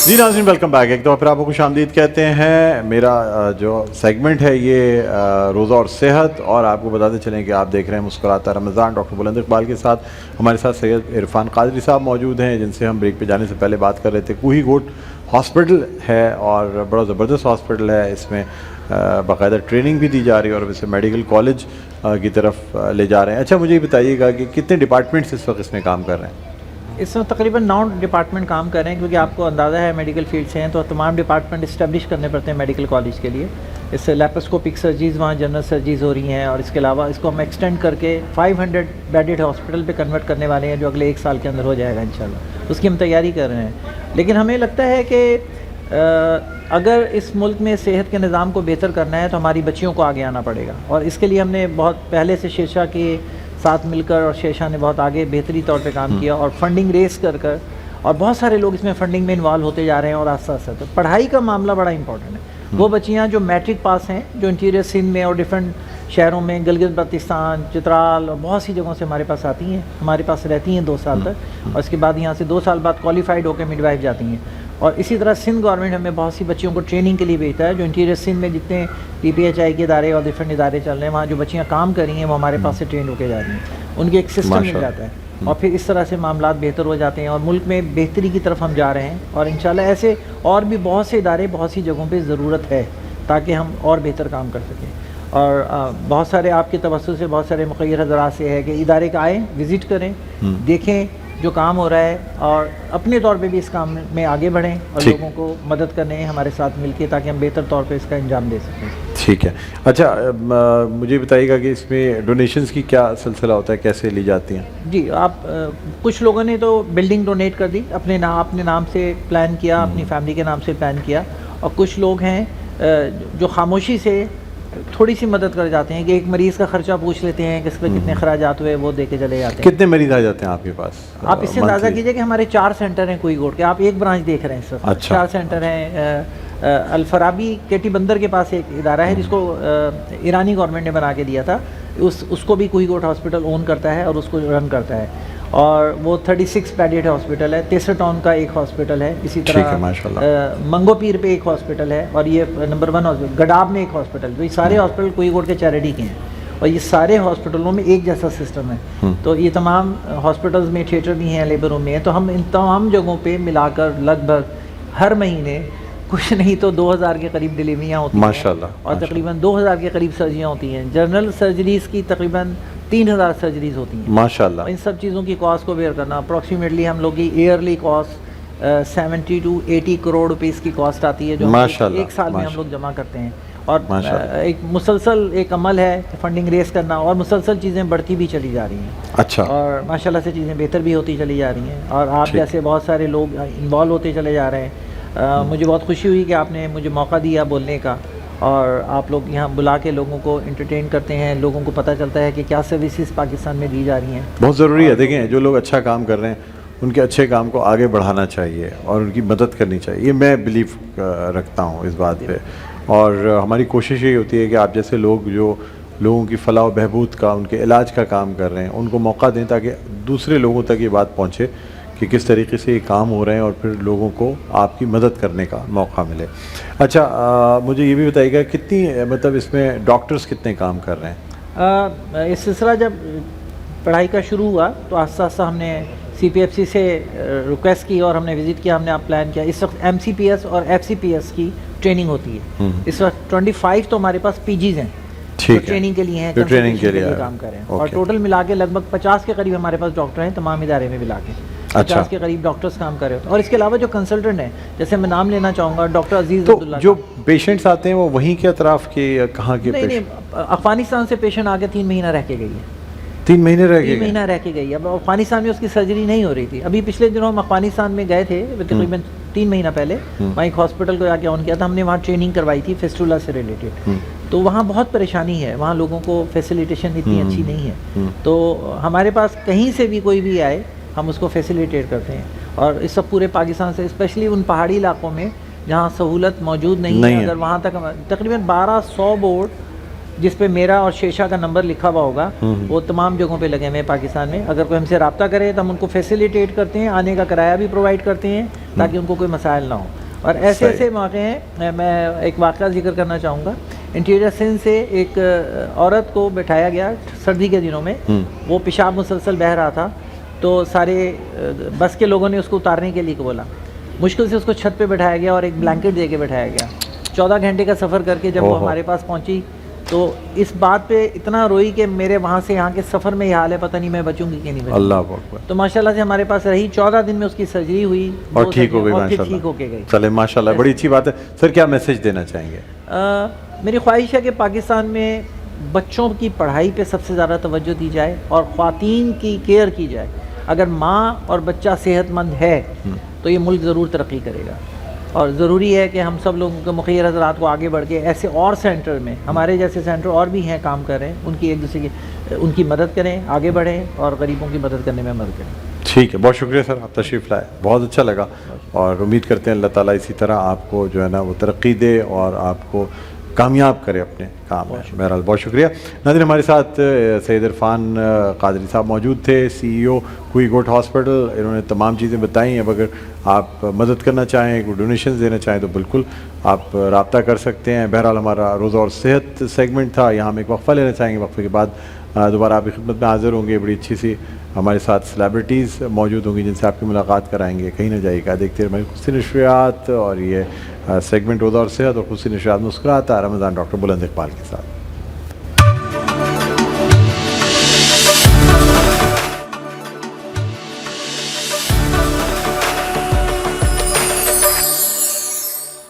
جی ناظرین welcome back. ایک دفعہ پھر آپ کو خوش آمدید کہتے ہیں. میرا جو سیگمنٹ ہے یہ روزہ اور صحت, اور آپ کو بتاتے چلیں کہ آپ دیکھ رہے ہیں مسکراتا رمضان. ڈاکٹر بلند اقبال کے ساتھ ہمارے ساتھ سید عرفان قادری صاحب موجود ہیں, جن سے ہم بریک پہ جانے سے پہلے بات کر رہے تھے. کوہی کوٹ ہاسپٹل ہے اور بڑا زبردست ہاسپٹل ہے, اس میں باقاعدہ ٹریننگ بھی دی جا رہی ہے اور اسے میڈیکل کالج کی طرف لے جا رہے ہیں. اچھا مجھے یہ بتائیے گا کہ کتنے ڈپارٹمنٹس اس وقت اس میں کام کر رہے ہیں؟ اس میں تقریباً 9 ڈپارٹمنٹ کام کر رہے ہیں, کیونکہ آپ کو اندازہ ہے میڈیکل فیلڈ سے ہیں تو تمام ڈپارٹمنٹ اسٹیبلش کرنے پڑتے ہیں میڈیکل کالج کے لیے. اس سے لیپروسکوپک سرجریز وہاں جنرل سرجریز ہو رہی ہیں, اور اس کے علاوہ اس کو ہم ایکسٹینڈ کر کے 500 بیڈڈ ہاسپٹل پہ کنورٹ کرنے والے ہیں, جو اگلے 1 سال کے اندر ہو جائے گا انشاءاللہ. اس کی ہم تیاری کر رہے ہیں. لیکن ہمیں لگتا ہے کہ اگر اس ملک میں صحت کے نظام کو بہتر کرنا ہے تو ہماری بچیوں کو آگے آنا پڑے گا, اور اس کے لیے ہم نے بہت پہلے سے شیرشاہ کے ساتھ مل کر, اور شیرشاہ نے بہت آگے بہتری طور پہ کام کیا, اور فنڈنگ ریز کر اور بہت سارے لوگ اس میں فنڈنگ میں انوالو ہوتے جا رہے ہیں. اور آہستہ آہستہ تو پڑھائی کا معاملہ بڑا امپورٹنٹ ہے. وہ بچیاں جو میٹرک پاس ہیں, جو انٹیریئر سندھ میں اور ڈفرینٹ شہروں میں, گلگت بلتستان, چترال اور بہت سی جگہوں سے ہمارے پاس آتی ہیں, ہمارے پاس رہتی ہیں 2 سال تک, اور اس کے بعد یہاں سے 2 سال بعد کوالیفائڈ ہو کے مڈ وائف جاتی ہیں. اور اسی طرح سندھ گورنمنٹ ہمیں بہت سی بچیوں کو ٹریننگ کے لیے بھیجتا ہے. جو انٹیریئر سندھ میں جتنے پی پی ایچ آئی کے ادارے اور ڈفرینٹ ادارے چل رہے ہیں, وہاں جو بچیاں کام کر رہی ہیں وہ ہمارے پاس سے ٹرین ہو کے جا رہی ہیں. ان کی ایک سسٹم مل جاتا ہے, اور پھر اس طرح سے معاملات بہتر ہو جاتے ہیں, اور ملک میں بہتری کی طرف ہم جا رہے ہیں. اور انشاءاللہ ایسے اور بھی بہت سے ادارے بہت سی جگہوں پہ ضرورت ہے تاکہ ہم اور بہتر کام کر سکیں. اور بہت سارے آپ کے توسط سے بہت سارے مخیر حضرات سے ہے کہ ادارے کا آئیں, وزٹ کریں, دیکھیں جو کام ہو رہا ہے, اور اپنے طور پہ بھی اس کام میں آگے بڑھیں اور لوگوں کو مدد کریں ہمارے ساتھ مل کے, تاکہ ہم بہتر طور پہ اس کا انجام دے سکیں. ٹھیک ہے. اچھا مجھے بتائیے گا کہ اس میں ڈونیشنز کی کیا سلسلہ ہوتا ہے, کیسے لی جاتی ہیں؟ جی, آپ کچھ لوگوں نے تو بلڈنگ ڈونیٹ کر دی, اپنے نام سے پلان کیا, اپنی فیملی کے نام سے پلان کیا, اور کچھ لوگ ہیں جو خاموشی سے تھوڑی سی مدد کر جاتے ہیں, کہ ایک مریض کا خرچہ پوچھ لیتے ہیں کہ اس پہ کتنے خراجات ہوئے, وہ دے کے چلے جاتے ہیں. کتنے مریض آ جاتے ہیں آپ کے پاس؟ آپ اس سے اندازہ کیجئے کہ ہمارے 4 سینٹر ہیں کوئی کوٹ کے, آپ ایک برانچ دیکھ رہے ہیں اس وقت. 4 سینٹر ہیں. الفرابی کیٹی بندر کے پاس ایک ادارہ ہے جس کو ایرانی گورنمنٹ نے بنا کے دیا تھا, اس کو بھی کوئی کوٹ ہاسپٹل اون کرتا ہے اور اس کو رن کرتا ہے. اور وہ 36 بیڈڈ ہاسپٹل ہے. تیسر ٹاؤن کا ایک ہاسپٹل ہے, اسی طرح منگو پیر پہ ایک ہاسپٹل ہے, اور یہ نمبر 1 ہاسپٹل گڈاب میں ایک ہاسپٹل. تو یہ سارے ہاسپٹل کوئی کوٹ کے چیریٹی کے ہیں, اور یہ سارے ہاسپٹلوں میں ایک جیسا سسٹم ہے. تو یہ تمام ہاسپٹلز میں تھیٹر بھی ہیں, لیبر روم میں ہیں. تو ہم ان تمام جگہوں پہ ملا کر لگ بھگ ہر مہینے کچھ نہیں تو 2000 کے قریب ڈلیوریاں ہوتی ہیں ماشاءاللہ, اور تقریباً 2000 کے قریب سرجریاں ہوتی ہیں. جنرل سرجریز کی تقریباً 3000 سرجریز ہوتی ہیں ماشاءاللہ. ان سب چیزوں کی کاسٹ کو بیئر کرنا, اپروکسیمیٹلی ہم لوگ کی early cost 70 to 80 crore rupees کی کاسٹ آتی ہے, جو ایک سال میں ہم لوگ جمع کرتے ہیں. اور ایک مسلسل ایک عمل ہے فنڈنگ ریز کرنا, اور مسلسل چیزیں بڑھتی بھی چلی جا رہی ہیں. اچھا. اور ماشاءاللہ سے چیزیں بہتر بھی ہوتی چلی جا رہی ہیں, اور آپ جیسے بہت سارے لوگ انوالو ہوتے چلے جا رہے ہیں. مجھے بہت خوشی ہوئی کہ آپ نے مجھے موقع دیا بولنے کا, اور آپ لوگ یہاں بلا کے لوگوں کو انٹرٹین کرتے ہیں, لوگوں کو پتہ چلتا ہے کہ کیا سروسز پاکستان میں دی جا رہی ہیں. بہت ضروری ہے. دیکھیں جو لوگ اچھا کام کر رہے ہیں ان کے اچھے کام کو آگے بڑھانا چاہیے اور ان کی مدد کرنی چاہیے. یہ میں بلیو رکھتا ہوں اس بات پہ, اور ہماری کوشش یہ ہوتی ہے کہ آپ جیسے لوگ جو لوگوں کی فلاح و بہبود کا, ان کے علاج کا کام کر رہے ہیں, ان کو موقع دیں تاکہ دوسرے لوگوں تک یہ بات پہنچے کہ کس طریقے سے یہ کام ہو رہے ہیں, اور پھر لوگوں کو آپ کی مدد کرنے کا موقع ملے. اچھا مجھے یہ بھی بتائیے گا کتنی مطلب اس میں ڈاکٹرز کتنے کام کر رہے ہیں؟ اس سلسلہ جب پڑھائی کا شروع ہوا تو آہستہ آہستہ ہم نے سی پی ایف سی سے ریکویسٹ کی, اور ہم نے وزٹ کیا, ہم نے پلان کیا. اس وقت ایم سی پی ایس اور ایف سی پی ایس کی ٹریننگ ہوتی ہے. اس وقت 25 تو ہمارے پاس پی جیز ہیں جو ٹریننگ کے لیے ہیں, ٹریننگ کے لیے کام کر رہے ہیں. اور ٹوٹل ملا کے لگ بھگ 50 کے قریب ہمارے پاس ڈاکٹر ہیں تمام ادارے میں ملا کے. 50 کے قریب ڈاکٹرز کام کر رہے ہوتے ہیں. اور اس کے علاوہ جو کنسلٹنٹ ہیں, جیسے میں نام لینا چاہوں گا ڈاکٹر عزیز عبداللہ. جو پیشنٹس آتے ہیں وہ وہیں کے اطراف کے, کہاں کے؟ نہیں, افغانستان سے پیشنٹ آ کے 3 مہینہ رہ کے گئی ہے. 3 مہینے رہ کے گئی. اب افغانستان میں اس کی سرجری نہیں ہو رہی تھی. ابھی پچھلے دنوں ہم افغانستان میں گئے تھے تقریباً 3 مہینہ پہلے, وہاں ایک ہاسپٹل کو جا کے آن کیا تھا ہم نے. وہاں ٹریننگ کروائی تھی فیسٹولا سے ریلیٹڈ. تو وہاں بہت پریشانی ہے, وہاں لوگوں کو فیسیلیٹیشن اتنی اچھی نہیں ہے. تو ہمارے پاس کہیں سے بھی کوئی بھی آئے ہم اس کو فیسیلیٹیٹ کرتے ہیں. اور اس سب پورے پاکستان سے, اسپیشلی ان پہاڑی علاقوں میں جہاں سہولت موجود نہیں ہے, اگر وہاں تک تقریباً 1200 بورڈ جس پہ میرا اور شیشا کا نمبر لکھا ہوا ہوگا وہ تمام جگہوں پہ لگے ہوئے ہیں پاکستان میں. اگر کوئی ہم سے رابطہ کرے تو ہم ان کو فیسیلیٹیٹ کرتے ہیں, آنے کا کرایہ بھی پرووائڈ کرتے ہیں تاکہ ان کو کوئی مسائل نہ ہو. اور ایسے صحیح. ایسے واقع ہیں. میں ایک واقعہ ذکر کرنا چاہوں گا. انٹیریئر سندھ سے ایک عورت کو بٹھایا گیا سردی کے دنوں میں, وہ پیشاب مسلسل بہہ رہا تھا, تو سارے بس کے لوگوں نے اس کو اتارنے کے لیے بولا. مشکل سے اس کو چھت پہ بٹھایا گیا اور ایک بلینکٹ دے کے بٹھایا گیا. 14 گھنٹے کا سفر کر کے جب وہ ہمارے پاس پہنچی تو اس بات پہ اتنا روئی کہ میرے وہاں سے یہاں کے سفر میں یہ حال ہے, پتہ نہیں میں بچوں گی کہ نہیں بچوں. اللہ اکبر. تو ماشاءاللہ سے ہمارے پاس رہی, 14 دن میں اس کی سرجری ہوئی اور ٹھیک ہو گئی اور پھر ماشاءاللہ. ٹھیک ہو کے گئی. چلے ماشاءاللہ, بڑی اچھی بات ہے. سر کیا میسج دینا چاہیں گے؟ میری خواہش ہے کہ پاکستان میں بچوں کی پڑھائی پہ سب سے زیادہ توجہ دی جائے اور خواتین کی کیئر کی جائے. اگر ماں اور بچہ صحت مند ہے تو یہ ملک ضرور ترقی کرے گا. اور ضروری ہے کہ ہم سب لوگوں کے مخیر حضرات کو آگے بڑھ کے ایسے اور سینٹر میں, ہمارے جیسے سینٹر اور بھی ہیں کام کر رہے ہیں, ان کی ایک دوسرے کی ان کی مدد کریں, آگے بڑھیں اور غریبوں کی مدد کرنے میں مدد کریں. ٹھیک ہے, بہت شکریہ سر, آپ تشریف لائے, بہت اچھا لگا. اور امید کرتے ہیں اللہ تعالیٰ اسی طرح آپ کو جو ہے نا وہ ترقی دے اور آپ کو کامیاب کرے اپنے کام میں. بہرحال بہت شکریہ. ناظرین, ہمارے ساتھ سید عرفان قادری صاحب موجود تھے, CEO کوئی گوٹ ہاسپٹل. انہوں نے تمام چیزیں بتائیں. اب اگر آپ مدد کرنا چاہیں, کوئی ڈونیشنز دینا چاہیں تو بالکل آپ رابطہ کر سکتے ہیں. بہرحال ہمارا روزہ اور صحت سیگمنٹ تھا, یہاں ہم ایک وقفہ لینا چاہیں گے. وقفے کے بعد دوبارہ آپ کی خدمت میں حاضر ہوں گے. بڑی اچھی سی ہمارے ساتھ سیلیبریٹیز موجود ہوں گی جن سے آپ کی ملاقات کرائیں گے. کہیں نہ جائیے گا, دیکھتے رہیے ہماری خصوصی نشریات اور یہ سیگمنٹ روزہ اور صحت اور خصوصی نشریات مسکراتا رمضان ڈاکٹر بلند اقبال کے ساتھ.